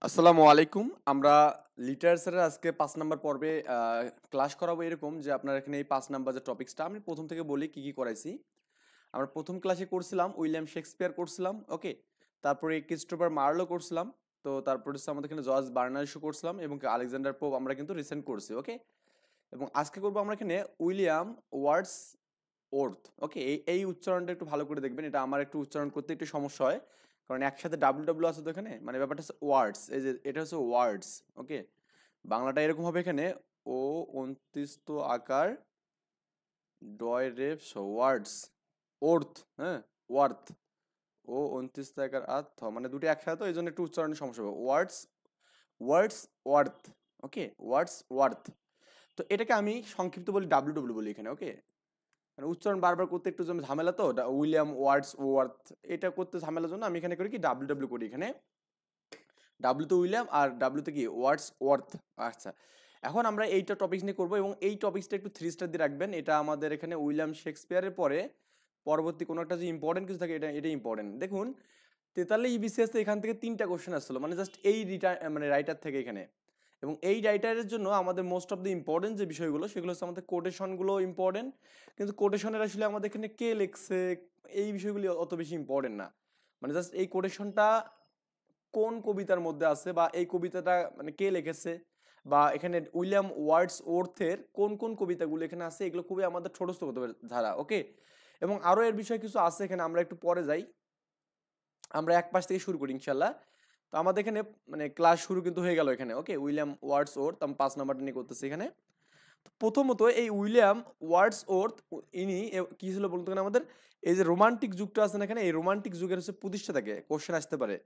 আসসালামু আলাইকুম। আমরা লিটারেচারের আজকে ৫ নাম্বার পর্বে ক্লাস করাবো এরকম যে আপনার এখানে এই ৫ নাম্বার যে টপিকসটা আমি প্রথম থেকে বলি কি করাইছি। আমরা প্রথম ক্লাসে করছিলাম উইলিয়াম শেক্সপিয়ার করছিলাম, ওকে? তারপরে ক্রিস্টোফার মার্লো করছিলাম। তো তারপরে হচ্ছে আমাদের এখানে জর্জ বার্নার্ড শো করছিলাম এবং আলেকজান্ডার পোপ আমরা কিন্তু রিসেন্ট করছি, ওকে? এবং আজকে করবো আমরা এখানে উইলিয়াম ওয়ার্ডস ওর্থ, ওকে? এই উচ্চারণটা একটু ভালো করে দেখবেন, এটা আমার একটু উচ্চারণ করতে একটু সমস্যা হয় কারণ একসাথে ডাব্লিউ ডাব্লিউ আছে তো এখানে, মানে ব্যাপারটা হচ্ছে ওয়ার্ডস, এই যে এটা হচ্ছে ওয়ার্ডস, ওকে? বাংলাটা এরকম হবে এখানে ও অন্তিস্ত আকার ডয় রেফ ওয়ার্ডস ওর্থ, হ্যাঁ, ওয়ার্থ ও অন্তিস্ত আকার আর্থ, মানে দুটো একসাথে তো এই জন্য একটু উচ্চারণের সমস্যা হবে। ওয়ার্ডস ওয়ার্ডস ওয়ার্থ, ওকে? ওয়ার্ডস ওয়ার্থ। তো এটাকে আমি সংক্ষিপ্ত বলি ডাব্লিউ ডাব্লিউ বলি এখানে, ওকে? মানে উচ্চারণ বারবার করতে একটু যেমন ঝামেলা, তো উইলিয়াম ওয়ার্ডস ওয়ার্থ এটা করতে ঝামেলার জন্য আমি এখানে করি কি ডাব্লিউ ডাব্লিউ করি এখানে। ডাব্লিউ তো উইলিয়াম আর ডাব্লিউ তে কি ওয়ার্ডস ওয়ার্থ। আচ্ছা, এখন আমরা এইটা টপিক নিয়ে করবো এবং এই টপিকসটা একটু 3 স্টার দিয়ে রাখবেন। এটা আমাদের এখানে উইলিয়াম শেক্সপিয়ারের পরে পরবর্তী কোনো একটা যে ইম্পর্টেন্ট কিছু থাকে এটা ইম্পর্টেন্ট। দেখুন 43 বিসিএস এখান থেকে 3টা কোশ্চেন আসলো, মানে জাস্ট এই মানে রাইটার থেকে এখানে। এবং এই রাইটারের জন্য আমাদের মোস্ট অফ দ্য ইম্পর্টেন্ট যে বিষয়গুলো সেগুলো হচ্ছে আমাদের কোটেশনগুলো ইম্পর্টেন্ট, কিন্তু কোটেশনের আসলে আমাদের এখানে কে লিখছে এই বিষয়গুলি অত বেশি ইম্পর্টেন্ট না। মানে জাস্ট এই কোটেশনটা কোন কবিতার মধ্যে আছে বা এই কবিতাটা মানে কে লিখেছে, বা এখানে উইলিয়াম ওয়ার্ডস ওর্থের কোন কোন কবিতাগুলো এখানে আছে, এগুলো খুবই আমাদের ছোটস্থ হতে পারে ধারা, ওকে? এবং আরো এর বিষয়ে কিছু আছে এখানে, আমরা একটু পরে যাই। আমরা এক পাশ থেকে শুরু করি ইনশাল্লাহ। তো আমাদের এখানে মানে ক্লাস শুরু কিন্তু হয়ে গেল এখানে, ওকে? উইলিয়াম ওয়ার্ডস ওর্থ আমি 5 নাম্বারটা নিয়ে করতেছি এখানে। তো প্রথমত এই উইলিয়াম ওয়ার্ডস ওর্থ ইনি কি ছিল বলতে গেলে আমাদের এই যে রোমান্টিক যুগটা আছে না এখানে, এই রোমান্টিক যুগের হচ্ছে প্রতিষ্ঠাতাকে কোশ্চেন আসতে পারে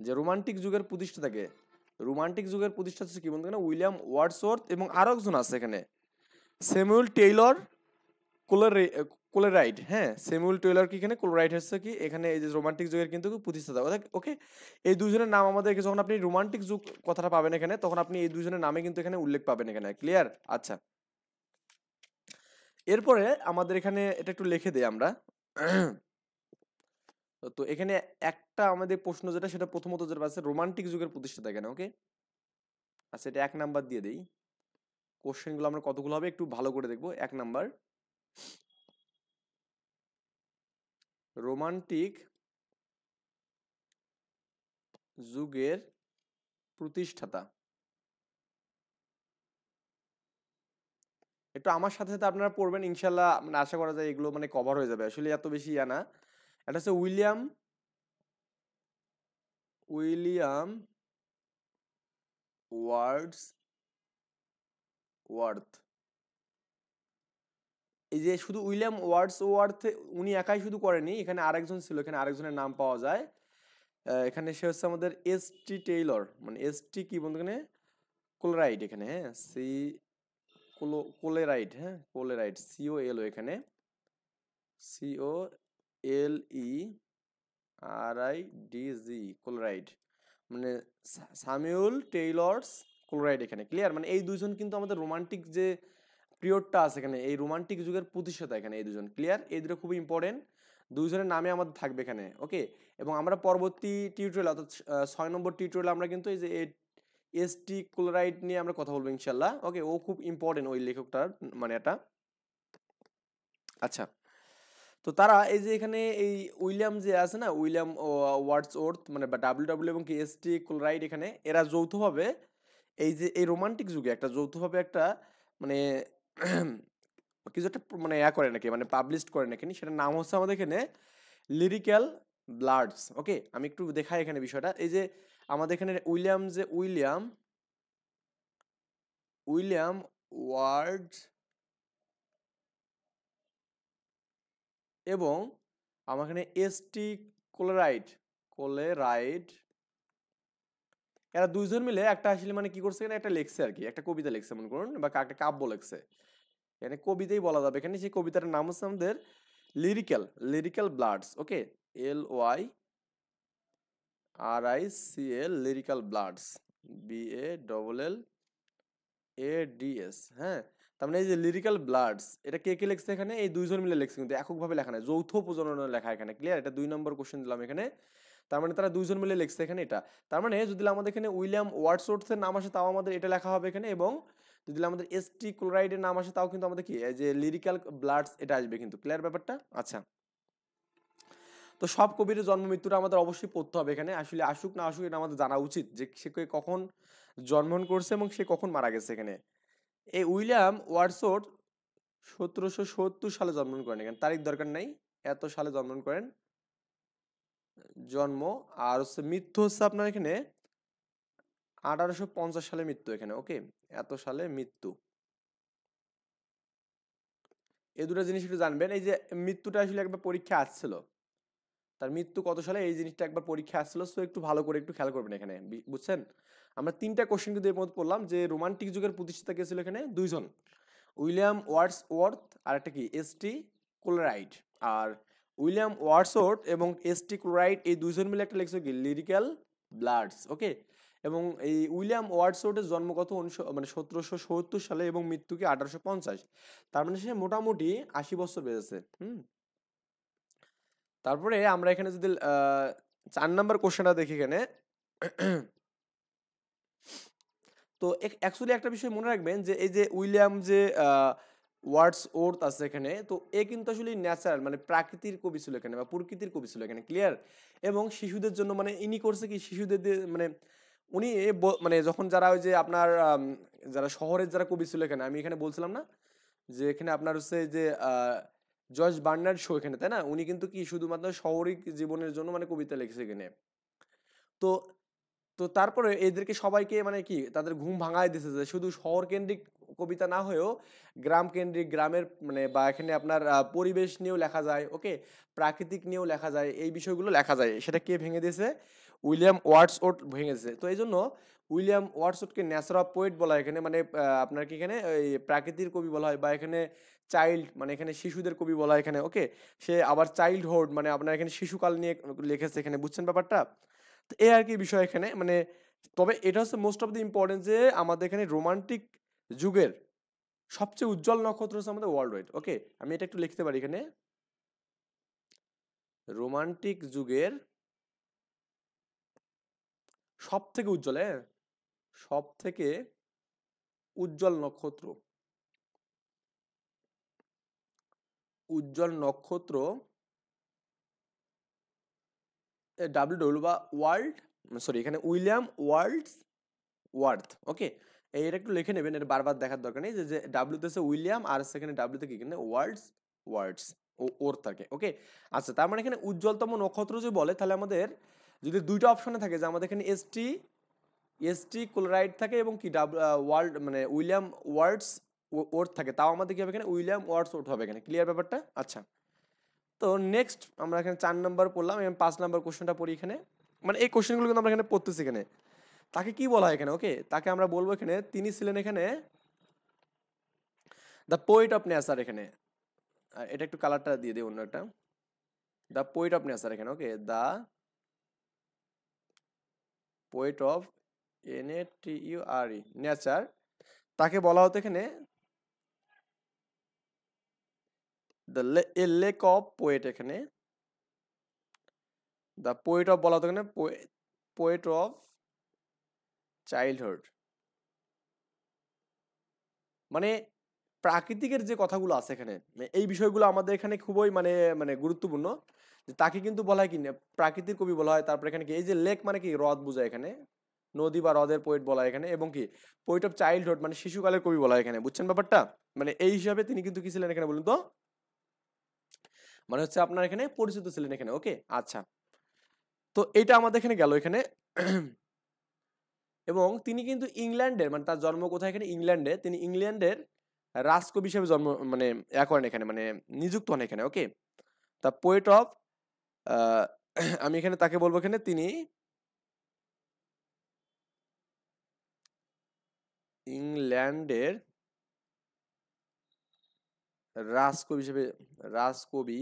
যে রোমান্টিক যুগের প্রতিষ্ঠাতাকে। রোমান্টিক যুগের প্রতিষ্ঠাতা হচ্ছে কি বলতে গেলে উইলিয়াম ওয়ার্ডসওয়ার্থ এবং আরো একজন আছে এখানে স্যামুয়েল টেইলর কোলারে কোলেরাইট, হ্যাঁ, স্যামুয়েল টেইলর কি এখানে কোলেরাইট হচ্ছে কি এখানে এই যে রোমান্টিক যুগের কিন্তু প্রতিষ্ঠাতা, ওকে? এই দুজনের নাম আমাদেরকে যখন আপনি রোমান্টিক যুগ কথাটা পাবেন এখানে তখন আপনি এই দুজনের নামে কিন্তু এখানে উল্লেখ পাবেন এখানে, ক্লিয়ার? আচ্ছা, এরপরে আমাদের এখানে এটা একটু লিখে দেই আমরা। তো এখানে একটা আমাদের প্রশ্ন যেটা সেটা প্রথমত যেটা আছে রোমান্টিক যুগের প্রতিষ্ঠাতা এখানে, ওকে? আচ্ছা, এটা 1 নাম্বার দিয়ে দেই। কোশ্চেনগুলো আমরা কতগুলো হবে একটু ভালো করে দেখবো। 1 নাম্বার, রোমান্টিক যুগের প্রতিষ্ঠাতা। একটু আমার সাথে সাথে আপনারা পড়বেন ইনশাল্লাহ, মানে আশা করা যায় এগুলো মানে কভার হয়ে যাবে, আসলে এত বেশি ইয়া না। এটা হচ্ছে উইলিয়াম উইলিয়াম ওয়ার্ডস ওয়ার্থ। এই যে শুধু উইলিয়াম ওয়ার্ডস ওয়ার্থ উনি একাই শুধু করেনি, এখানে আরেকজন ছিল, এখানে আরেকজনের নাম পাওয়া যায়। এখানে সে হচ্ছে আমাদের এস টি টেইলর, মানে এস টি কি বলতে এখানে কোলরাইট এখানে, হ্যাঁ, কোলেরাইট, হ্যাঁ, কোলেরাইট, সিও এল ও এখানে, C O L E R I D G, Coleridge, মানে স্যামুয়েল টেইলরস কোলরাইট এখানে, ক্লিয়ার? মানে এই দুইজন কিন্তু আমাদের রোমান্টিক যে পিরিয়ডটা আছে এখানে, এই রোমান্টিক যুগের প্রতিষ্ঠাতা এখানে এই দুজন, ক্লিয়ার? এই দুটো খুবই ইম্পর্টেন্ট, দুইজনের নামে আমাদের থাকবে এখানে, ওকে? এবং আমরা পরবর্তী টিউটোরিয়াল অর্থাৎ 6 নম্বর টিউটোরিয়াল আমরা কিন্তু এই যে এস টি ক্লোরাইড নিয়ে আমরা কথা বলবো ইনশাল্লাহ, ওকে? ও খুব ইম্পর্টেন্ট ওই লেখকটার, মানে এটা। আচ্ছা, তো তারা এই যে এখানে এই উইলিয়াম যে আছে না, উইলিয়াম ওয়ার্ডসওর্থ মানে বা ডাব্লিউ ডাব্লিউ এবং কি এস টি ক্লোরাইড এখানে এরা যৌথভাবে এই যে এই রোমান্টিক যুগে একটা যৌথভাবে একটা মানে কিছু একটা মানে ইয়া করে নাকি, মানে পাবলিশ করে নাকি, সেটার নাম হচ্ছে আমাদের এখানে লিরিক্যাল ব্লাডস, ওকে? আমি একটু দেখাই এখানে বিষয়টা। এই যে আমাদের এখানে উইলিয়াম যে উইলিয়াম উইলিয়াম ওয়ার্ড এবং আমার এখানে এস টি কোলেরাইট কোলেরাইট, এরা দুইজন মিলে একটা আসলে মানে কি করছে এখানে একটা লেখছে আর কি, একটা কবিতা লেখছে মনে করুন, বা একটা কাব্য লেখছে, এখানে কবিতাই বলা যাবে এখানে। সেই কবিতার নাম হচ্ছে আমাদের lyrical lyrical ballads, okay? L Y R I C L, lyrical ballads, B A double L A D S, হ্যাঁ। তার মানে এই যে লিরিক্যাল ব্লাডস এটা কে কে লেখছে এখানে, এই দুইজন মিলে লেখছে, কিন্তু এককভাবে লেখা নাই, যৌথ প্রজননের লেখা এখানে, ক্লিয়ার? এটা 2 নম্বর কোশ্চেন দিলাম এখানে। তার মানে তারা দুইজন মিলে লিখছে এখানে এটা। তার মানে যদি আমাদের এখানে উইলিয়াম ওয়ার্ডসওয়ার্থের নাম আসে তাও আমাদের এটা লেখা হবে এখানে, এবং যদি আমাদের এসটি ক্লোরাইডের নাম আসে তাও কিন্তু আমাদের কি এই যে লিরিক্যাল ব্লাডস এটা আসবে কিন্তু। ক্লিয়ার ব্যাপারটা? আচ্ছা, তো সব কবির জন্ম মৃত্যুটা আমাদের অবশ্যই পড়তে হবে এখানে। আসলে আসুক না আসুক এটা আমাদের জানা উচিত যে সে কখন জন্মগ্রহণ করছে এবং সে কখন মারা গেছে এখানে। এই উইলিয়াম ওয়ার্ডসওয়ার্থ 1770 সালে জন্মগ্রহণ করেন, এখানে তারিখ দরকার নাই, এত সালে জন্মগ্রহণ করেন জন্ম। আর হচ্ছে মৃত্যু হচ্ছে আপনার এখানে 1850 সালে মৃত্যু এখানে। ওকে, এত সালে মৃত্যু। এই দুটো জিনিস একটু জানবেন। এই যে মৃত্যুটা আসলে একবার পরীক্ষা আসছিল, তার মৃত্যু কত সালে এই জিনিসটা একবার পরীক্ষা আসছিল, সো একটু ভালো করে একটু খেয়াল করবেন এখানে, বুঝছেন? আমরা তিনটা কোশ্চেন কিন্তু এর মধ্যে পড়লাম যে রোমান্টিক যুগের প্রতিষ্ঠাতা কে ছিল এখানে দুইজন, উইলিয়াম ওয়ার্ডসওয়ার্থ আর একটা কি এসটি ক্লোরাইড। আর উইলিয়াম ওয়ার্ডসওয়ার্থ এবং এসটি ক্লোরাইড এই দুইজন মিলে একটা লিখছে কি লিরিক্যাল ব্লাডস। ওকে, এবং এই উইলিয়াম ওয়ার্ডসওয়ার্থের জন্ম কত 1770 সালে এবং মৃত্যু কি 1850। তার মানে সে মোটামুটি 80 বছর বেঁচেছে। তারপরে আমরা এখানে যদি 4 নম্বর কোশ্চেনটা দেখি এখানে, তো অ্যাকচুয়ালি একটা বিষয় মনে রাখবেন যে এই যে উইলিয়াম যে ওয়ার্ডসওয়ার্থ আছে এখানে, তো এ কিন্তু আসলে ন্যাচারাল মানে প্রাকৃতির কবি ছিল এখানে বা প্রকৃতির কবি ছিল এখানে। ক্লিয়ার? এবং শিশুদের জন্য মানে ইনি করছে কি শিশুদের মানে উনি মানে যখন যারা ওই যে আপনার যারা শহরের যারা কবি ছিল এখানে, আমি এখানে বলছিলাম না যে এখানে আপনার হচ্ছে যে জর্জ বার্নার্ড শো এখানে, তাই না? উনি কিন্তু কি শুধুমাত্র শহরী জীবনের জন্য মানে কবিতা লিখছে এখানে। তো তো তারপরে এদেরকে সবাইকে মানে কি তাদের ঘুম ভাঙায় দিছে যে শুধু শহর কেন্দ্রিক কবিতা না হয়েও গ্রাম কেন্দ্রিক, গ্রামের মানে বা এখানে আপনার পরিবেশ নিয়েও লেখা যায়। ওকে, প্রাকৃতিক নিয়েও লেখা যায়, এই বিষয়গুলো লেখা যায়। সেটা কে ভেঙে দিয়েছে? উইলিয়াম ওয়ার্ডসওয়ার্থ ভেঙেছে। তো এই জন্য উইলিয়াম ওয়ার্ডসওয়ার্থকে ন্যাচার অফ পোয়েট বলা হয় এখানে, মানে আপনার কি এখানে এই প্রাকৃতির কবি বলা হয়, বা এখানে চাইল্ড মানে এখানে শিশুদের কবি বলা হয় এখানে। ওকে, সে আবার চাইল্ডহুড মানে আপনার এখানে শিশুকাল নিয়ে লিখেছে এখানে। বুঝছেন ব্যাপারটা? তো এই আর কি বিষয় এখানে মানে, তবে এটা হচ্ছে মোস্ট অফ দ্য ইম্পর্টেন্ট যে আমাদের এখানে রোমান্টিক যুগের সবচেয়ে উজ্জ্বল নক্ষত্র হচ্ছে আমাদের ওয়ার্ল্ড ওয়াইড। ওকে, আমি এটা একটু লিখতে পারি এখানে, রোমান্টিক যুগের সব থেকে উজ্জ্বল, হ্যাঁ, সব থেকে উজ্জ্বল নক্ষত্র, উজ্জ্বল নক্ষত্র ডাব্লিউ বা ওয়ার্ল্ড, সরি এখানে উইলিয়াম ওয়ার্থ। ওকে, এটা একটু লিখে নেবেন, এটা বারবার দেখার দরকার নেই যে ডাব্লিউতে হচ্ছে উইলিয়াম আর সেখানে ডাব্লিউতে কি এখানে ওয়ার্ডস ওর থাকে। ওকে, আচ্ছা, তার মানে এখানে উজ্জ্বলতম নক্ষত্র যদি বলে তাহলে আমাদের যদি দুইটা অপশনে থাকে যে আমাদের এখানে এসটি ক্লোরাইড থাকে এবং কি ওয়ার্ল্ড মানে উইলিয়াম ওয়ার্ডস ওর্থ থাকে, তাও আমাদের কি হবে এখানে উইলিয়াম ওয়ার্ডস ওর্থ হবে এখানে। ক্লিয়ার ব্যাপারটা? আচ্ছা, তো নেক্সট আমরা এখানে 4 নম্বর পড়লাম এবং 5 নম্বর কোশ্চেনটা পড়ি এখানে, মানে এই কোশ্চেনগুলো কিন্তু আমরা এখানে পড়তেছি এখানে। তাকে কি বলা হয় এখানে? ওকে, তাকে আমরা বলবো এখানে তিনি ছিলেন এখানে দ্য পোয়েট অফ নেচার এখানে। এটা একটু কালারটা দিয়ে দিই অন্য একটা, দ্য পোয়েট অফ নেচার এখানে। Okay, the poet of NATURE nature, তাকে বলা হতো এখানে দ্য লেক অফ পোয়েট এখানে, দ্য পোয়েট অফ বলা হতো এখানে পোয়েট অফ চাইল্ডহুড। মানে প্রাকৃতিকের যে কথাগুলো আছে এখানে এই বিষয়গুলো আমাদের এখানে খুবই মানে মানে গুরুত্বপূর্ণ, যে তাকে কিন্তু বলা হয় কি না প্রাকৃতিক কবি বলা হয়। তারপর এখানে কি এই যে লেক মানে কি হ্রদ বোঝায় এখানে, নদী বা হ্রদের পোয়েট বলা হয় এখানে, এবং কি পোয়েট অফ চাইল্ডহুড মানে শিশুকালের কবি বলা হয় এখানে। বুঝছেন ব্যাপারটা? মানে এই হিসাবে তিনি কিন্তু কি ছিলেন এখানে বলুন তো, মানে হচ্ছে আপনার এখানে পরিচিত ছিলেন এখানে। ওকে, আচ্ছা, তো এটা আমাদের এখানে গেল এখানে। এবং তিনি কিন্তু ইংল্যান্ডের মানে তার জন্ম কোথায় এখানে ইংল্যান্ডে, তিনি ইংল্যান্ডের রাজকবি হিসেবে জন্ম মানে করেন এখানে, মানে নিযুক্ত হন এখানে। ওকে, তা পোয়েট অফ আমি এখানে তাকে বলবো এখানে তিনি ইংল্যান্ডের রাজকবি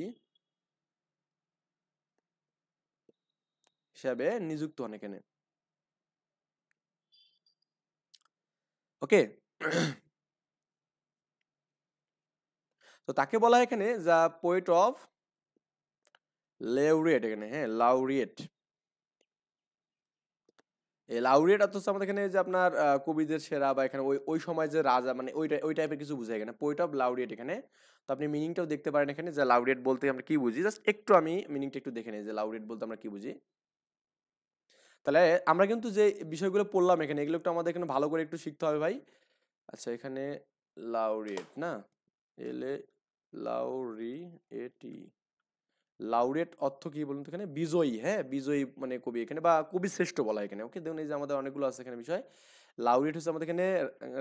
হিসাবে নিযুক্ত হন এখানে। ওকে, তো তাকে বলা হয় এখানে যা পোয়েট অফ লেউরিয়েট এখানে, হ্যাঁ লাউরিয়েট। এই লাউরিয়েট অর্থ হচ্ছে আমাদের এখানে যে আপনার কবিদের সেরা বা এখানে ওই ওই সময় যে রাজা মানে ওই টাইপের কিছু বোঝায় এখানে পোয়েট অফ লাউরিয়েট এখানে। তো আপনি মিনিংটাও দেখতে পারেন এখানে যে লাউরিয়েট বলতে আমরা কি বুঝি, জাস্ট একটু আমি মিনিংটা একটু দেখে নিই যে লাউরিয়েট বলতে আমরা কি বুঝি। তাহলে আমরা কিন্তু যে বিষয়গুলো পড়লাম এখানে এগুলো একটু আমাদের এখানে ভালো করে একটু শিখতে হবে ভাই। আচ্ছা এখানে লাউরিয়েট না, এলে লাউরিয়েটি, লাউরেট অর্থ কি বলুন তো এখানে বিজয়ী, হ্যাঁ বিজয়ী মানে কবি এখানে বা কবি শ্রেষ্ঠ বলা হয় এখানে। ওকে দেখুন এই যে আমাদের অনেকগুলো আছে এখানে বিষয়। লাউরেট হচ্ছে আমাদের এখানে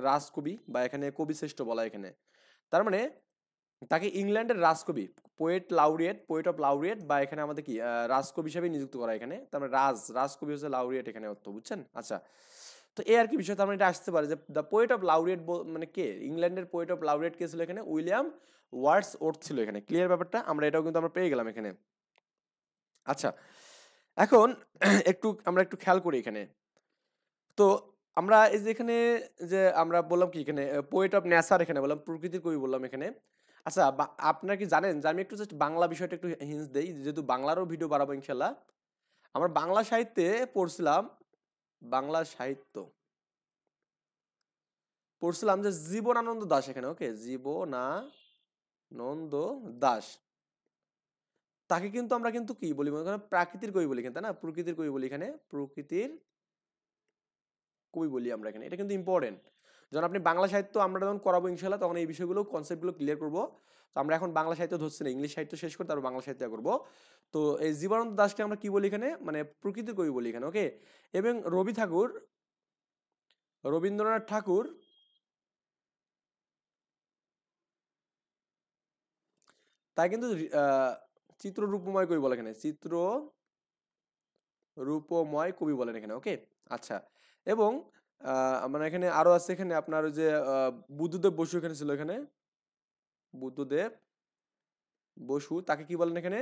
রাজকবি বা এখানে কবি শ্রেষ্ঠ বলা হয় এখানে। তার মানে তাকে ইংল্যান্ডের রাজকবি, পোয়েট অফ লাউরিয়েট বা এখানে আমাদের কি রাজকবি হিসেবে নিযুক্ত করা এখানে। তার মানে রাজকবি হচ্ছে লাউরিয়েট এখানে অর্থ, বুঝছেন? আচ্ছা, তো এই আর কি বিষয়। তার মানে এটা আসতে পারে যে দ্য পোয়েট অফ লাউরিয়েট মানে কে, ইংল্যান্ডের পোয়েট অফ লাউরিয়েট কে ছিল এখানে? উইলিয়াম ওয়ার্ডসওর্থ ছিল এখানে। ক্লিয়ার ব্যাপারটা? আমরা এটাও কিন্তু আমরা পেয়ে গেলাম এখানে। আচ্ছা, এখন আমরা একটু খেয়াল করি এখানে। তো আমরা এই যে এখানে যে আমরা বললাম কি এখানে পোয়েট অফ নেচার এখানে বললাম, প্রকৃতির কবি বললাম এখানে। আচ্ছা, আপনারা কি জানেন যে আমি একটু জাস্ট বাংলা বিষয়টা একটু হিন্টস দেই, যেহেতু বাংলারও ভিডিও বানাবো ইনশাল্লাহ। আমরা বাংলা সাহিত্যে পড়ছিলাম, বাংলা সাহিত্য পড়ছিলাম যে জীবনানন্দ দাশ এখানে। ওকে, জীবনানন্দ দাশ, তাকে কিন্তু আমরা কিন্তু কি বলি মনে করেন প্রাকৃতির কবি বলি এখানে, তাই না? প্রকৃতির কবি বলি এখানে, প্রকৃতির কবি বলি আমরা এখানে। এটা কিন্তু ইম্পর্টেন্ট। যখন আপনি বাংলা সাহিত্য আমরা যখন করাবো ইনশাল্লাহ তখন এই বিষয়গুলো কনসেপ্টগুলো ক্লিয়ার করবো। তো আমরা এখন বাংলা সাহিত্য ধরছি না, ইংলিশ সাহিত্য শেষ করে তারপর বাংলা সাহিত্য করবো। তো এই জীবনানন্দ দাশকে আমরা কি বলি এখানে, মানে প্রকৃতির কবি বলি এখানে। ওকে, এবং রবীন্দ্রনাথ ঠাকুর তাই কিন্তু চিত্ররূপময় কবি বলে এখানে, চিত্র রূপময় কবি বলেন এখানে। ওকে, আচ্ছা, এবং মানে এখানে আরো আছে এখানে আপনার ওই যে বুদ্ধদেব বসু এখানে ছিল এখানে, বুদ্ধদেব বসু তাকে কি বলেন এখানে?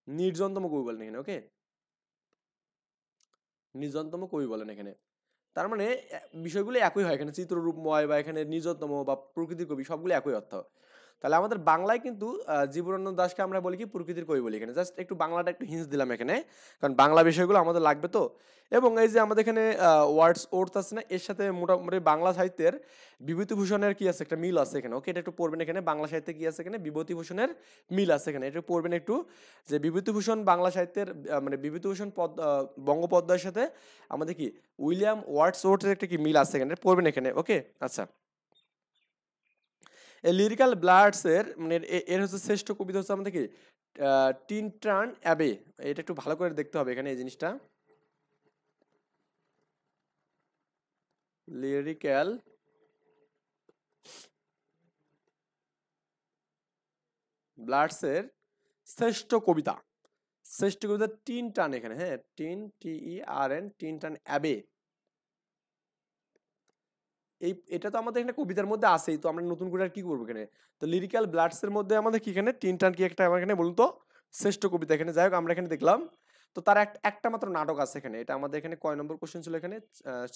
নির্জনতম কবি বলেন এখানে। ওকে, নির্জনতম কবি বলেন এখানে। তার মানে বিষয়গুলো একই হয় এখানে, চিত্ররূপময় বা এখানে নির্জনতম বা প্রকৃতির কবি সবগুলো একই অর্থ। তাহলে আমাদের বাংলায় কিন্তু জীবনানন্দ দাশকে আমরা বলি কি প্রকৃতির কবি বলি এখানে। জাস্ট একটু বাংলাটা একটু হিন্স দিলাম এখানে, কারণ বাংলা বিষয়গুলো আমাদের লাগবে তো। এবং এই যে আমাদের এখানে ওয়ার্ডস ওর্থ আছে না, এর সাথে মোটামুটি বাংলা সাহিত্যের বিভূতিভূষণের কি আছে, একটা মিল আছে এখানে। ওকে, এটা একটু পড়বেন এখানে, বাংলা সাহিত্যে কি আছে এখানে, বিভূতিভূষণের মিল আছে এখানে, এটা পড়বেন একটু। যে বিভূতিভূষণ বাংলা সাহিত্যের মানে বিভূতিভূষণ বঙ্গোপাধ্যায়ের সাথে আমাদের কি উইলিয়াম ওয়ার্ডসওর্থের একটা কি মিল আছে এখানে, পড়বেন এখানে। ওকে, আচ্ছা, লিরিক্যাল ব্লাডস এর মানে এর হচ্ছে শ্রেষ্ঠ কবিতা হচ্ছে আমাদের কি টিনটান অ্যাবে। এটা একটু ভালো করে দেখতে হবে এখানে এই জিনিসটা। লিরিক্যাল ব্লাডস এর শ্রেষ্ঠ কবিতা, শ্রেষ্ঠ কবিতা টিনটান এখানে, হ্যাঁ TERN টিনটান অ্যাবে। এটা তো আমাদের এখানে কবিতার মধ্যে আছেই, তো আমরা নতুন করে আর কি করবো এখানে? তো লিরিক্যাল ব্লাডস এর মধ্যে আমাদের কি এখানে টিনটান কি একটা আমার এখানে বলুন তো শ্রেষ্ঠ কবিতা এখানে। যাই হোক, আমরা এখানে দেখলাম। তো তার একটা মাত্র নাটক আছে এখানে। এটা আমাদের এখানে কয় নম্বর কোশ্চেন ছিল এখানে?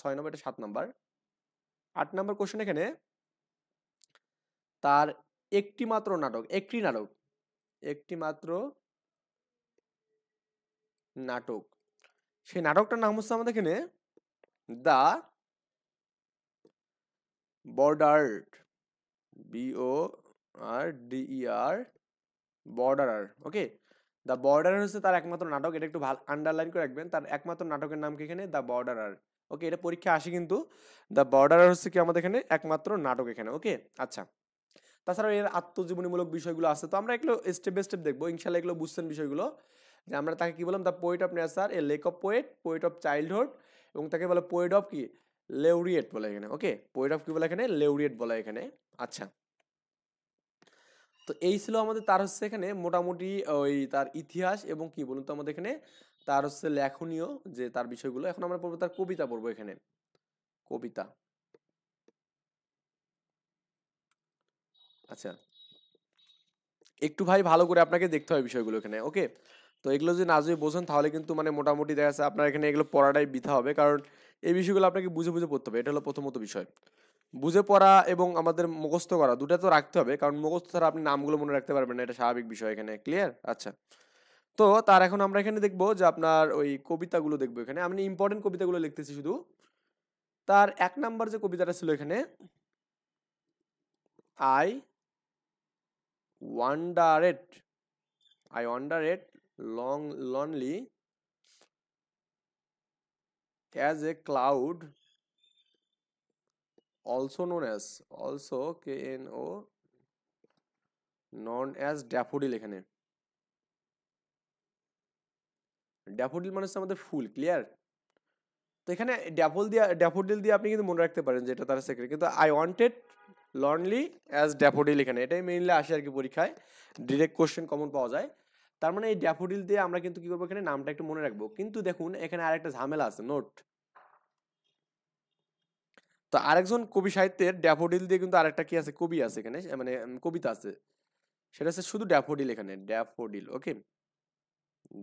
6 নম্বর, এটা 7 নম্বর। 8 নম্বর কোশ্চেন এখানে তার একটি মাত্র নাটক, একটি মাত্র নাটক, সেই নাটকটার নাম হচ্ছে আমাদের এখানে দা বর্ডার, BORDER, বর্ডারার। ওকে, দ্য বর্ডারার হচ্ছে তার একমাত্র নাটক। এটা একটু ভালো আন্ডারলাইন করে রাখবেন, তার একমাত্র নাটকের নাম কি এখানে? দ্য বর্ডারার। ওকে, এটা পরীক্ষা আসে কিন্তু। দ্য বর্ডারার হচ্ছে কি আমাদের এখানে একমাত্র নাটক এখানে। ওকে, আচ্ছা, তাছাড়াও এর আত্মজীবনীমূলক বিষয়গুলো আছে, তো আমরা এগুলো স্টেপ বাই স্টেপ দেখবো ইনশাল্লাহ। এগুলো বুঝছেন বিষয়গুলো, যে আমরা তাকে কি বললাম? The poet of nature, a lake of poet, poet of childhood, এবং তাকে বলে পোয়েট অফ কি লেউরিয়েট বলে এখানে। ওকে, পোয়েট অফ কি বলে এখানে? লেউরিয়েট বলে এখানে। আচ্ছা, তো এই ছিল আমাদের তার হচ্ছে এখানে মোটামুটি ওই তার ইতিহাস এবং কি বলুন তো আমাদের এখানে তার হচ্ছে লেখনীয় যে তার বিষয়গুলো। এখন আমরা পড়বো তার কবিতা, পড়বো এখানে কবিতা। আচ্ছা, একটু ভাই ভালো করে আপনাকে দেখতে হবে বিষয়গুলো এখানে। ওকে, তো এগুলো যদি না যদি বোঝেন তাহলে কিন্তু মানে মোটামুটি দেখা যাচ্ছে আপনার এখানে এগুলো পড়াটাই বৃথা হবে, কারণ এই বিষয়গুলো আপনাকে বুঝে বুঝে পড়তে হবে। এটা হলো প্রথমত বিষয়। বুঝে পড়া এবং আমাদের মুখস্থ করা দুটা তো রাখতে হবে, কারণ মুখস্থ ছাড়া আপনি নামগুলো মনে রাখতে পারবেন না, এটা স্বাভাবিক বিষয় এখানে। ক্লিয়ার? আচ্ছা, তো তার এখন আমরা এখানে দেখবো যে আপনার ওই কবিতাগুলো দেখবো এখানে আমি ইম্পর্টেন্ট কবিতাগুলো লিখতেছি শুধু তার 1 নাম্বার যে কবিতাটা ছিল এখানে I ওয়ান্ডারেড I wandered lonely as a cloud, also known as known as daffodil এখানে ড্যাফোডিল মানে হচ্ছে আমাদের ফুল ক্লিয়ার তো এখানে ড্যাফোডিল দিয়ে আপনি কিন্তু মনে রাখতে পারেন যে এটা তার সেক্রেট কিন্তু I wanted lonely as daffodil এখানে এটাই মেইনলি আসে আর কি পরীক্ষায় ডিরেক্ট কোশ্চেন কমন পাওয়া যায় তার মানে এই ড্যাফোডিল দিয়ে আমরা কিন্তু কি করবো এখানে নামটা একটু মনে রাখবো কিন্তু দেখুন এখানে আরেকটা ঝামেলা আছে নোট তো আরেকজন কবি সাহিত্যের ড্যাফোডিল দিয়ে কিন্তু আরেকটা কি আছে কবি আছে এখানে মানে কবিতা আছে সেটা হচ্ছে শুধু ড্যাফোডিল এখানে ড্যাফোডিল ওকে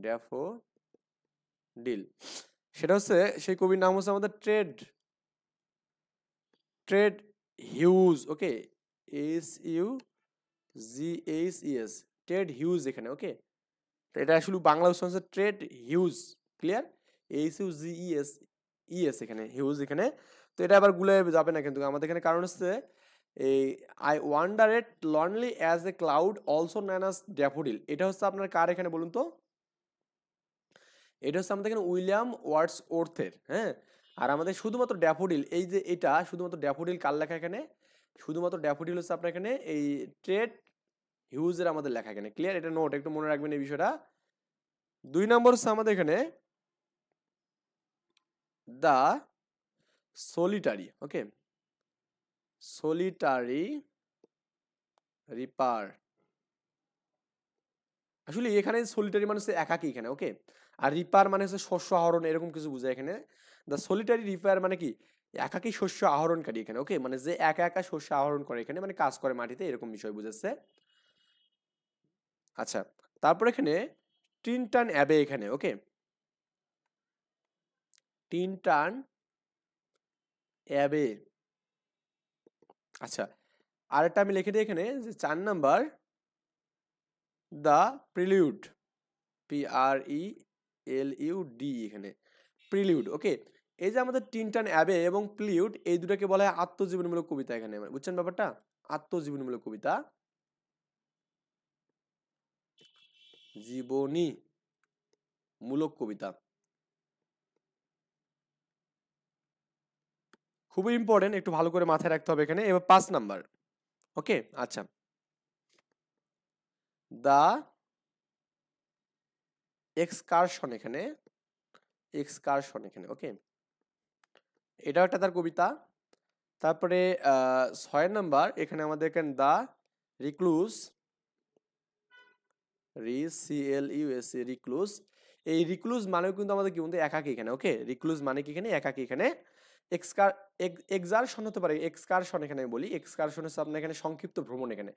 ড্যাফোডিল সেটা হচ্ছে সেই কবির নাম হচ্ছে আমাদের ট্রেড ট্রেড হিউজ ওকে SUGHES ট্রেড হিউজ এখানে ওকে তো এটা আসলে বাংলা উচ্চারণ হচ্ছে ট্রেড হিউজ ক্লিয়ার SUGES এখানে হিউজ এখানে তো এটা আবার গুলে যাবে না কিন্তু আমাদের এখানে কারণ হচ্ছে এই I wandered lonely as a cloud also known as daffodil এটা হচ্ছে আপনার কার এখানে বলুন তো এটা হচ্ছে আমাদের এখানে উইলিয়াম ওয়ার্ডসওর্থের হ্যাঁ আর আমাদের শুধুমাত্র ড্যাফোডিল এই যে এটা শুধুমাত্র ড্যাফোডিল কার লেখা এখানে শুধুমাত্র ড্যাফোডিল হচ্ছে আপনার এখানে এই ট্রেড হিউজের আমাদের লেখা এখানে ক্লিয়ার এটা নোট একটু মনে রাখবেন এই বিষয়টা 2 নম্বর হচ্ছে আমাদের এখানে দা সলিটারি ওকে সলিটারি রিপার আসলে এখানে সলিটারি মানে হচ্ছে একাকী এখানে ওকে আর রিপার মানে হচ্ছে শস্য আহরণ এরকম কিছু বোঝায় এখানে দ্য সলিটারি রিপার মানে কি একাকী শস্য আহরণকারী এখানে ওকে মানে যে একা একা শস্য আহরণ করে এখানে মানে কাজ করে মাটিতে এরকম বিষয় বুঝাচ্ছে আচ্ছা তারপর এখানে টিনটান অ্যাবে এখানে ওকে টিনটান অ্যাবে আচ্ছা আরেকটা আমি লিখে দিই এখানে যে 4 নাম্বার দ্য প্রিলিউড PRELUD এখানে প্রিলিউড ওকে এই যে আমাদের টিনটান অ্যাবে এবং প্রিলিউড এই দুটাকে বলা হয় আত্মজীবনীমূলক কবিতা এখানে বুঝছেন ব্যাপারটা আত্মজীবনীমূলক কবিতা জীবনী মূলক কবিতা খুবই ইম্পর্টেন্ট একটু ভালো করে মাথায় রাখতে হবে এখানে এবার 5 নাম্বার ওকে আচ্ছা দা এক্সকারশন এখানে ওকে এটাও একটা তার কবিতা তারপরে 6 নাম্বার এখানে আমাদের এখানে দা রিক্লুজ রিক্লুজ এই রিক্লুজ মানেও কিন্তু আমাদের কি বলতে একাকী এখানে ওকে রিক্লুজ মানে কি এখানে একাকী এখানে এক্সারশন হতে পারে এক্সকারশন এখানে আমি বলি এক্সকারশন হচ্ছে আপনার এখানে সংক্ষিপ্ত ভ্রমণ এখানে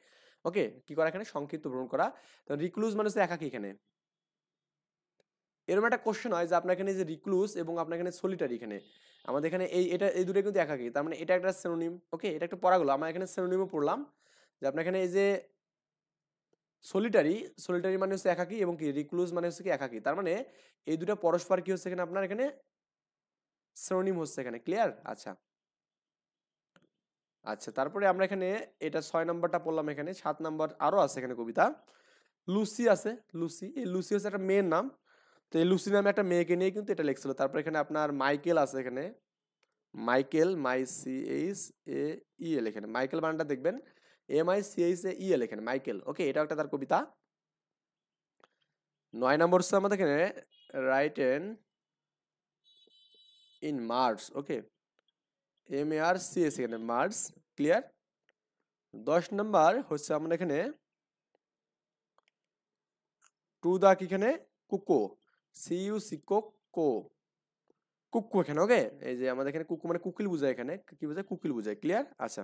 ওকে কি করা এখানে সংক্ষিপ্ত ভ্রমণ করা তো রিক্লুজ মানে হচ্ছে একাকী এখানে এরকম একটা কোশ্চেন হয় যে আপনার এখানে যে রিক্লুজ এবং আপনার এখানে সলিটারি এখানে আমাদের এখানে এই দুটো কিন্তু একাকী তার মানে এটা একটা সিনোনিম ওকে এটা একটা পড়া গেলো আমরা এখানে সিনোনিমও পড়লাম যে আপনার এখানে এই যে সলিটারি মানে হচ্ছে একাকী এবং কি রিক্লুজ মানে হচ্ছে কি একাকী তার মানে এই দুটো পরস্পর কি হচ্ছে এখানে আপনার এখানে সিনোনিম হচ্ছে এখানে ক্লিয়ার আচ্ছা আচ্ছা তারপরে আমরা এখানে এটা 6 নাম্বারটা পড়লাম এখানে 7 নাম্বার আরো আছে এখানে কবিতা লুসি আছে এই লুসি হচ্ছে একটা মেয়ের নাম তো এই লুসি নামে একটা মেয়েকে নিয়ে কিন্তু এটা লিখছিল তারপর এখানে আপনার মাইকেল আছে এখানে MICHEL এখানে মাইকেল বানানটা দেখবেন MICHEL এখানে মাইকেল ওকে এটা একটা তার কবিতা 9 নম্বর হচ্ছে আমাদের এখানে written in marks okay MARCS এখানে মার্স ক্লিয়ার 10 নাম্বার হচ্ছে আমাদের এখানে টু দা এখানে কুকো CUCO কুকু এখানে ওকে এই যে আমাদের এখানে কুকু মানে কুকিল বোঝায় এখানে কি বোঝায় কুকিল বোঝায় ক্লিয়ার আচ্ছা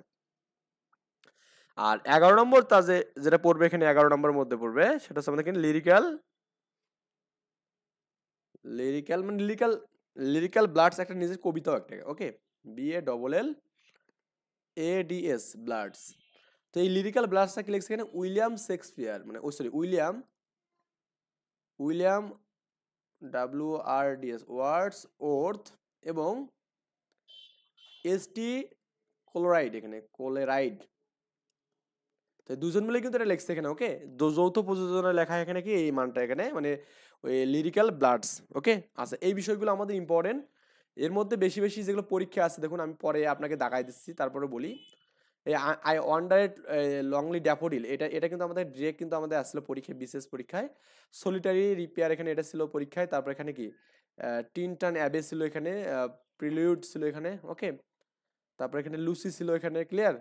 আর 11 নম্বর তা যেটা পড়বে এখানে 11 নম্বরের মধ্যে পড়বে সেটা হচ্ছে আমাদের এখানে লিরিক্যাল মানে লিরিক্যাল ব্লাডস একটা নিজের কবিতাও একটা ওকে BALLADS ব্লাডস তো এই লিরিক্যাল ব্লাডসটা কি লিখছে এখানে উইলিয়াম শেক্সপিয়ার মানে উইলিয়াম উইলিয়াম WRDS ওয়ার্ডস ওর্থ এবং ST কোলোরাইড, এখানে কোলেরাইড, তো দুজন মিলে কিন্তু এটা লেখছে এখানে। ওকে, যৌথ প্রযোজনা লেখা এখানে কি এই মানটা এখানে মানে ওই লিরিক্যাল ব্লাডস। ওকে, আচ্ছা এই বিষয়গুলো আমাদের ইম্পর্টেন্ট। এর মধ্যে বেশি বেশি যেগুলো পরীক্ষা আছে দেখুন, আমি পরে আপনাকে দেখাই দিচ্ছি, তারপরে বলি। এই আই ওয়ান্ডারেড লংলি ড্যাফোডিল, এটা এটা কিন্তু আমাদের ডিরেক্ট কিন্তু আমাদের আসলে পরীক্ষায়, বিশেষ পরীক্ষায়। সলিটারি রিপেয়ার এখানে এটা ছিল পরীক্ষায়। তারপর এখানে কি টিনটান অ্যাবে ছিল এখানে, প্রিলিউড ছিল এখানে। ওকে, তারপর এখানে লুসি ছিল এখানে। ক্লিয়ার?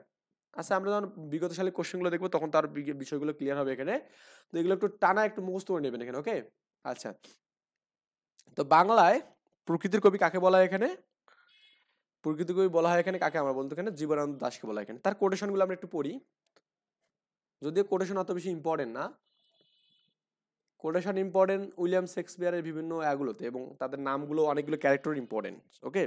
আচ্ছা, আমরা যখন বিগত সালের কোশ্চেনগুলো দেখবো তখন তার বিষয়গুলো ক্লিয়ার হবে এখানে। তো এগুলো একটু টানা একটু মুখস্থ করে নেবেন এখানে। ওকে, আচ্ছা। তো বাংলায় প্রকৃতির কবি কাকে বলা হয় এখানে? প্রকৃতির কবি বলা হয় এখানে কাকে আমরা বলতে, এখানে জীবনানন্দ দাশকে বলা হয় এখানে। তার কোটেশনগুলো আমরা একটু পড়ি, যদিও কোটেশন অত বেশি ইম্পর্টেন্ট না। কোটেশন ইম্পর্টেন্ট উইলিয়াম শেক্সপিয়ারের বিভিন্ন এগুলোতে, এবং তাদের নামগুলো অনেকগুলো ক্যারেক্টার ইম্পর্টেন্ট। ওকে,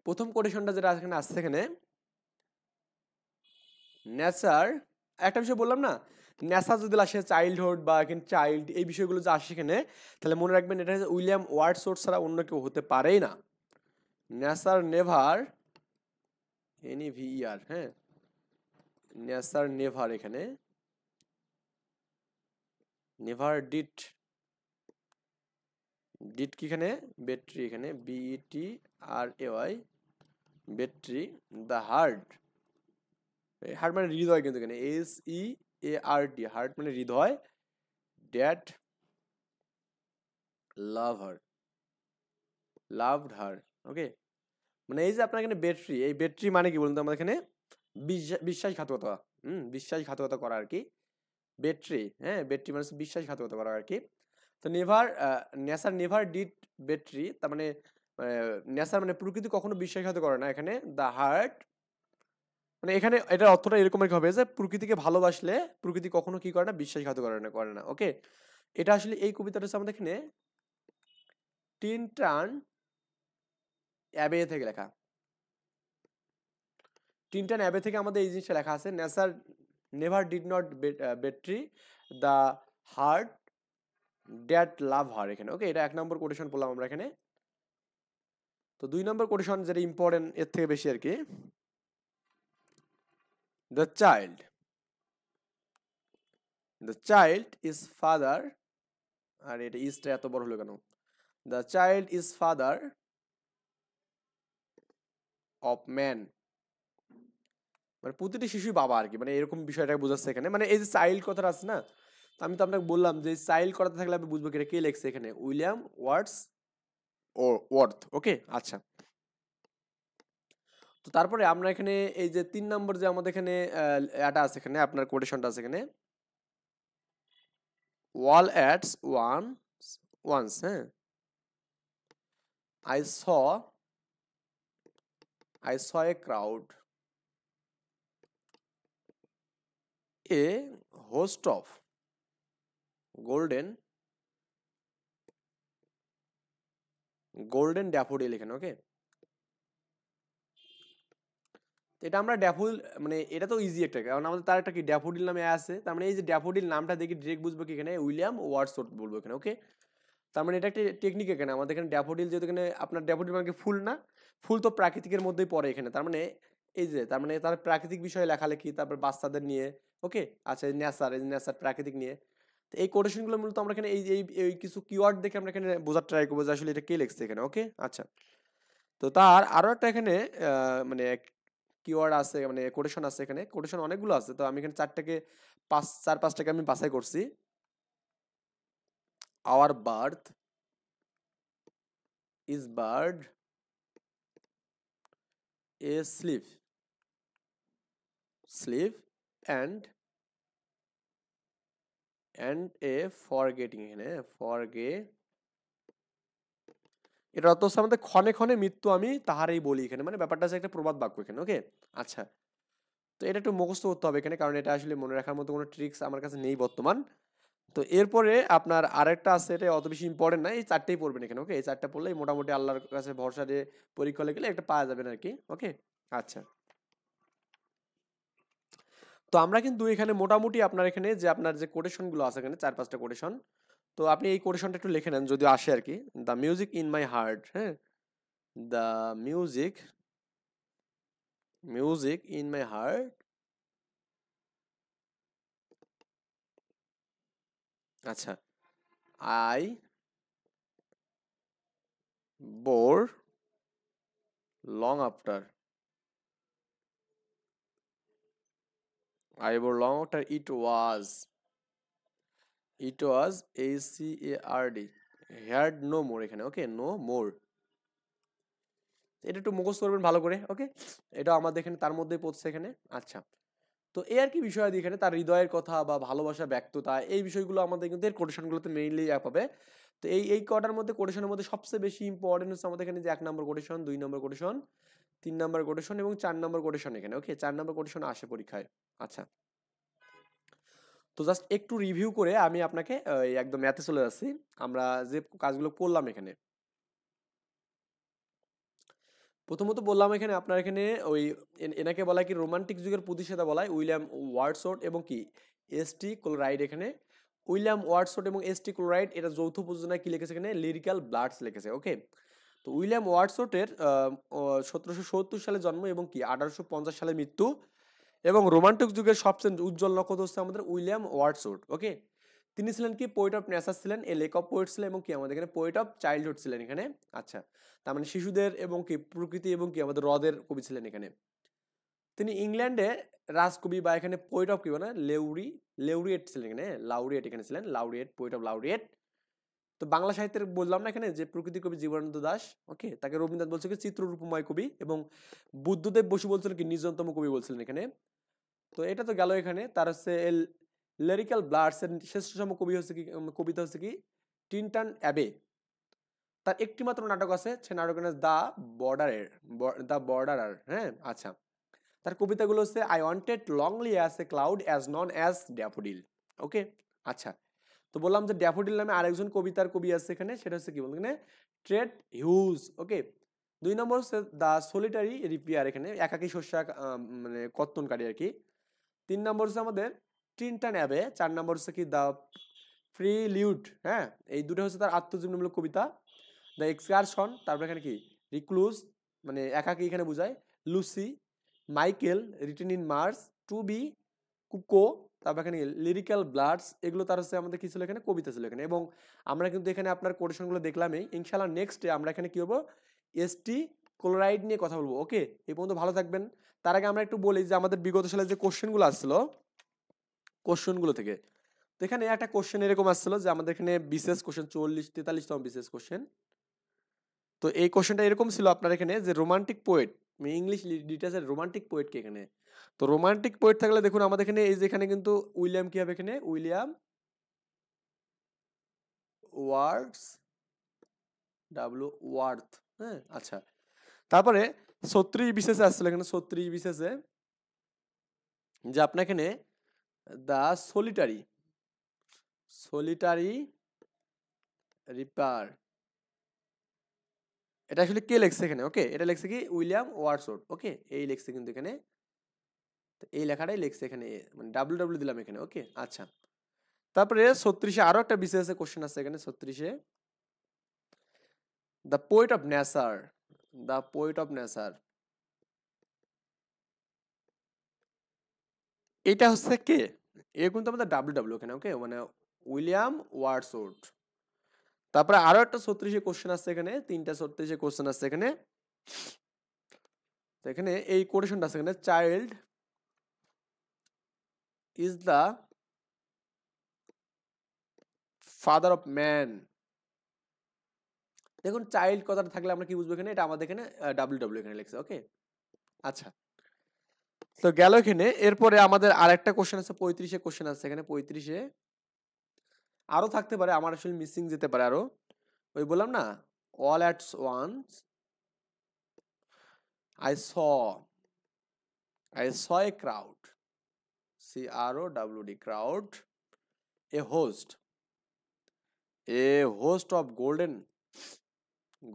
প্রথম কোটেশনটা যেটা এখানে আসছে এখানে, নেচার, একটা বিষয় বললাম না, নেচার যদি আসে চাইল্ডহুড বা এখানে চাইল্ড, এই বিষয়গুলো যে আসে এখানে, তাহলে মনে রাখবেন এটা হচ্ছে উইলিয়াম ওয়ার্ডসওয়ার্থ ছাড়া অন্য কেউ হতে পারেই না। নেচার নেভার, NEVER, হ্যাঁ, নেচার নেভার, এখানে নেভার ডিড, ডিড কি এখানে বেট্রি, এখানে BETRAY, বেট্রি, দ্য হার্ট, হার্ট মানে হৃদয় কিন্তু এখানে SEART, হার্ট মানে হৃদয়, ড্যাট লাভ হার, লাভড হার। ওকে, মানে এই যে আপনার এখানে ব্যাটারি, এই ব্যাটারি মানে কি বলুন তো আমাদের এখানে? বিশ্বাসঘাতকতা, বিশ্বাসঘাতকতা করা আর কি। ব্যাটারি, হ্যাঁ, ব্যাটারি মানে বিশ্বাসঘাতকতা করা আর কি। তো never, nature never did battery, তার মানে নেচার মানে প্রকৃতি কখনো বিশ্বাসঘাত করে না এখানে। দ্য হার্ট মানে এখানে এটার অর্থটা এরকম হবে যে প্রকৃতিকে ভালোবাসলে প্রকৃতি কখনো কি করে না, বিশ্বাসঘাত করে না। ওকে, এটা আসলে এই কবিতাটা হচ্ছে আমাদের এখানে টিনটান অ্যাবে থেকে লেখা। টিনটান অ্যাবে থেকে আমাদের এই জিনিসটা লেখা আছে, nature never did not betray the heart that love her, এখানে। ওকে, এটা 1 নম্বর কোটেশন বললাম আমরা এখানে। তো 2 নম্বর কোটেশন যেটা ইম্পর্টেন্ট এর থেকে বেশি আর কি, দ্য চাইল্ড ইজ ফাদার, আর এটা ইজটা এত বড় হলো কেন? The child is father of man, মানে প্রতিটি শিশুই বাবা আর কি, মানে এরকম বিষয়টা বোঝাচ্ছে এখানে। মানে এই যে চাইল্ড কথাটা আছে না, তো আমি তো আপনাকে বললাম যে চাইল্ড কথাটা থাকলে আমি বুঝবো কি এটা কে লেখছে এখানে, উইলিয়াম ওয়ার্ডস ও ওয়ার্থ। ওকে, আচ্ছা। তো তারপরে আমরা এখানে এই যে 3 নম্বর যে আমাদের এখানে এটা আছে এখানে, আপনার কোটেশনটা আছে এখানে, ওয়াল অ্যাটস ওয়ান্স, হ্যাঁ, I saw a crowd, a host of golden daffodil এখানে। ওকে, এটা আমরা ড্যাফোডিল মানে এটা তো ইজি একটা, কারণ আমাদের তার একটা কি ড্যাফোডিল নামে আছে, তার মানে এই যে ড্যাফোডিল নামটা দেখি ডিরেক্ট বুঝবো কি এখানে উইলিয়াম ওয়ার্ডসওয়ার্থ বলবো এখানে। ওকে, তার মানে এটা একটা টেকনিক এখানে আমাদের এখানে ড্যাফোডিল, যেহেতু এখানে আপনার ড্যাফোডিল মানে কি ফুল না, ফুল তো প্রাকৃতিকের মধ্যেই পড়ে এখানে, তার মানে এই যে তার মানে তার প্রাকৃতিক বিষয়ে লেখালেখি, তারপর বাচ্চাদের নিয়ে। ওকে, আচ্ছা, এই নেচার প্রাকৃতিক নিয়ে। তো এই কোটেশনগুলো মূলত আমরা এখানে এই এই এই কিছু কিওয়ার্ড দেখে আমরা এখানে বোঝার ট্রাই করবো যে আসলে এটা কে লিখছে এখানে। ওকে, আচ্ছা। তো তার আরো একটা এখানে মানে কিওয়ার্ড আছে, মানে কোটেশন আছে এখানে, কোটেশন অনেকগুলো আছে, তো আমি এখানে 4-5টাকে আমি বাছাই করছি। Our birth is but a sleep and a forgetting, এখানে এটা অর্থ হচ্ছে আমাদের ক্ষণে ক্ষণে মৃত্যু আমি তাহারই বলি এখানে, মানে ব্যাপারটা আছে একটা প্রবাদ বাক্য এখানে। ওকে, আচ্ছা। তো এটা একটু মুখস্থ করতে হবে এখানে, কারণ এটা আসলে মনে রাখার মতো কোনো ট্রিক্স আমার কাছে নেই বর্তমান। তো এরপরে আপনার আরেকটা আছে, এটা অত বেশি ইম্পর্টেন্ট না, এই 4টেই পড়বেন এখানে। ওকে, এই 4টা পড়লেই মোটামুটি আল্লাহর কাছে ভরসা দিয়ে পরীক্ষা হলে গেলে একটা পাওয়া যাবেন আর কি। ওকে, আচ্ছা। তো আমরা কিন্তু এখানে মোটামুটি আপনার এখানে যে আপনার যে কোটেশনগুলো আছে এখানে 4-5টা কোটেশন, তো আপনি এই কোটেশনটা একটু লিখে নেন যদি আসে আর কি। The music in my heart, হ্যাঁ, the music music in my heart, আচ্ছা, I bore long after, I bore long after it was ACARD had no more এখানে, ওকে, no more, এটা একটু মুখস্থ করবেন ভালো করে, ওকে, এটা আমাদের এখানে তার মধ্যেই পড়ছে এখানে। আচ্ছা, তো এই আর কি বিষয় এখানে তার হৃদয়ের কথা বা ভালোবাসা ব্যক্ততা এই বিষয়গুলো আমাদের কিন্তু এর কোটেশনগুলোতে মেইনলি পাবে। তো এই কটার মধ্যে কোটেশনের মধ্যে সবচেয়ে বেশি ইম্পর্টেন্ট হচ্ছে আমাদের এখানে যে 1 নম্বর কোটেশন, 2 নম্বর কোটেশন, 3 নম্বর কোটেশন এবং 4 নম্বর কোটেশন এখানে, ওকে, 4 নম্বর কোটেশন আসে পরীক্ষায়। আচ্ছা, তো জাস্ট একটু রিভিউ করে আমি আপনাকে একদম ম্যাথে চলে যাচ্ছি। আমরা যে কাজগুলো করলাম এখানে, প্রথমত বললাম এখানে আপনার এখানে ওই এনাকে বলা হয় কি রোমান্টিক যুগের প্রতিষ্ঠাতা বলা হয় উইলিয়াম ওয়ার্ডসওয়ার্থ এবং কি এসটি ক্লোরাইড। এখানে উইলিয়াম ওয়ার্ডসওয়ার্থ এবং এসটি ক্লোরাইড এটা যৌথ প্রযোজনায় কি লিখেছে এখানে লিরিক্যাল ব্লাডস লিখেছে, ওকে। তো উইলিয়াম ওয়ার্ডসওয়ার্থের 1770 সালে জন্ম এবং কি 1850 সালে মৃত্যু, এবং রোমান্টিক যুগের সবচেয়ে উজ্জ্বল নক্ষত্র হচ্ছে আমাদের উইলিয়াম ওয়ার্ডসওয়ার্থ, ওকে। তিনি ছিলেন কি পোয়েট অফ নেচার ছিলেন, এ লেক অফ পোয়েট ছিলেন এবং কি আমাদের এখানে পোয়েট অফ চাইল্ডহুড ছিলেন এখানে। আচ্ছা, তার মানে শিশুদের এবং কি প্রকৃতি এবং কি আমাদের হ্রদের কবি ছিলেন এখানে। তিনি ইংল্যান্ডে রাজকবি বা এখানে পোয়েট অফ কি মানে লেউরিয়েট ছিলেন এখানে, লাউরিয়েট এখানে ছিলেন, লাউরিয়েট, পোয়েট অফ লাউরিয়েট। তো বাংলা সাহিত্যের বললাম না এখানে যে প্রকৃতি কবি জীবনানন্দ দাশ, ওকে, তাকে রবীন্দ্রনাথ বলছে কি চিত্ররূপময় কবি, এবং বুদ্ধদেব বসু বলছিলেন কি নির্জনতম কবি বলছিলেন এখানে। তো এটা তো গেল এখানে। তার হচ্ছে লিরিক্যাল ব্লাডস এর শ্রেষ্ঠতম কবি হচ্ছে কি কবিতা হচ্ছে কি টিনটান অ্যাবে। তার একটি মাত্র নাটক আছে, সে নাটকের নাম দ্য বর্ডারার, হ্যাঁ। আচ্ছা, তার কবিতাগুলো হচ্ছে I wanted lonely as a cloud as known as daffodil, okay. আচ্ছা, তো বললাম যে ড্যাফোডিল নামে আরেকজন কবিতার কবি আছে এখানে, সেটা হচ্ছে কি বলতে ট্রেড হিউজ, ওকে। 2 নম্বর হচ্ছে দ্য সলিটারি রিপিয়ার, এখানে একাকী শস্য মানে কর্তনকারী আর কি। 3 নম্বর হচ্ছে আমাদের টিনটান অ্যাবে। 4 নম্বর হচ্ছে কি দ্য প্রিলিউড, হ্যাঁ, এই দুটো হচ্ছে তার আত্মজীবনীমূলক কবিতা। দ্য এক্সকারশন, তারপর এখানে কি রিক্লুজ মানে একাকী এখানে বোঝায়, Lucy, Michael, written in March, to be, cuckoo, তারপর এখানে লিরিক্যাল ব্লাডস, এগুলো তার হচ্ছে আমাদের কি ছিল এখানে কবিতা ছিল এখানে। এবং আমরা কিন্তু এখানে আপনার কোটেশনগুলো দেখলামই। ইনশাআল্লাহ নেক্সট ডে আমরা এখানে কি হবো এসটি ক্লোরাইড নিয়ে কথা বলবো, ওকে। এই পর্যন্ত ভালো থাকবেন। তার আগে আমরা একটু বলি যে আমাদের বিগত সালে যে কোশ্চেনগুলো আসছিল, কোশ্চেনগুলো থেকে, তো এখানে একটা কোশ্চেন এরকম আসছিল যে আমাদের এখানে বিশেষ কোশ্চেন 44-43তম বিশেষ কোশ্চেন। তো এই কোশ্চেনটা এরকম ছিল আপনার এখানে যে রোমান্টিক পোয়েট, ইংলিশ ডিটেলসের রোমান্টিক পোয়েট কে এখানে। তো রোমান্টিক পোয়েট থাকলে দেখুন আমাদের এখানে এই যে এখানে কিন্তু উইলিয়াম কি হবে এখানে উইলিয়াম ওয়ার্ডস ওয়ার্থ, হ্যাঁ। আচ্ছা, তারপরে 36 বিশেষে আসছিল এখানে 36 বিশেষে যে আপনার এখানে দ্য সলিটারি সলিটারি রিপার, এটা আসলে কে লেখছে এখানে, ওকে, এটা লেখছে কি উইলিয়াম ওয়ার্ডসওয়ার্থ, ওকে, এই লেখছে কিন্তু এখানে, এই লেখাটাই লেখছে এখানে, মানে ডাব্লিউ দিলাম এখানে, ওকে। আচ্ছা, তারপরে 36-এ আরো একটা বিশেষ কোশ্চেন আছে এখানে 36-এ the poet of nature, the poet of nature, এটা হচ্ছে কে, এ কিন্তু আমাদের ডাব্লিউ এখানে, ওকে, মানে উইলিয়াম ওয়ার্ডসওয়ার্থ। তারপরে আরো একটা 36-এ কোশ্চেন আছে এখানে, 3টা 36-এ কোশ্চেন আছে এখানে। এখানে এই কোটেশনটা আছে এখানে child is the father of man. দেখুন চাইল্ড কথাটা থাকলে আমরা কি বুঝবো এখানে, এটা আমাদের এখানে ডাব্লিউ এখানে লিখছে, ওকে। আচ্ছা, তো গেল এখানে। এরপরে আমাদের আরেকটা কোশ্চেন আছে 35-এ কোশ্চেন আছে এখানে 35-এ, আরো থাকতে পারে, আমার আসলে মিসিং যেতে পারে আরো। ওই বললাম না all at once I saw a crowd, CROWD crowd, a host of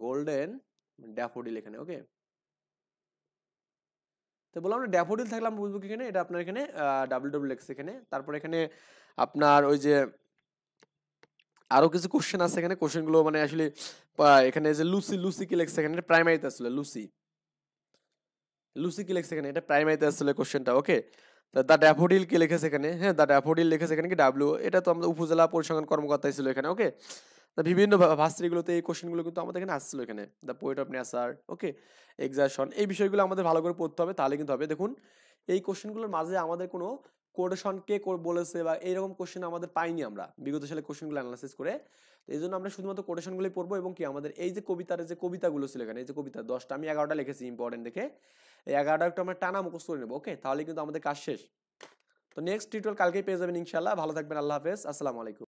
golden daffodil এখানে, ওকে। তো বললাম না ড্যাফোডিল থাকলে আমরা বুঝবো কি এখানে এটা আপনার এখানে ডাব্লিউ লেখছে এখানে। তারপর এখানে আপনার ওই যে আরো কিছু কোশ্চেন আছে এখানে, কোশ্চেনগুলো মানে আসলে এখানে যে লুসি, লুসি কি লেখছে এখানে, প্রাইমারিতে আসলে লুসি, লুসি কি লেখছে এখানে, এটা প্রাইমারিতে আসলে কোশ্চেনটা। ওকে, দা ড্যাফোডিল কি লিখেছে এখানে, হ্যাঁ দা ড্যাফোডিল লিখেছে এখানে কি ডাব্লিউ, এটা তো আমাদের উপজেলা পরিসংখ্যান কর্মকর্তা ছিল এখানে। ওকে, বিভিন্ন ভার্সিটিগুলোতে এই কোশ্চেনগুলো কিন্তু আমাদের এখানে আসছিল এখানে, the poet of nature, okay, exertion, এই বিষয়গুলো আমাদের ভালো করে পড়তে হবে, তাহলে কিন্তু হবে। দেখুন এই কোশ্চেনগুলোর মাঝে আমাদের কোনো কোটেশন কে বলেছে বা এইরকম কোশ্চেন আমাদের পাইনি আমরা বিগত সালে কোশ্চেনগুলো অ্যানালাইসিস করে। তো এই জন্য আমরা শুধুমাত্র কোটেশনগুলোই পড়বো এবং কি আমাদের এই যে কবিতার যে কবিতাগুলো ছিল এখানে, এই যে কবিতা 10টা, আমি 11টা লিখেছি ইম্পর্টেন্ট দেখে, এই 11টা একটু আমরা টানা মুখস্থ করে নেবো। ওকে, তাহলে কিন্তু আমাদের কাজ শেষ। তো নেক্সট টিউটোরিয়াল কালকেই পেয়ে যাবেন ইনশাআল্লাহ। ভালো থাকবেন, আল্লাহ হাফেজ, আসসালামু আলাইকুম।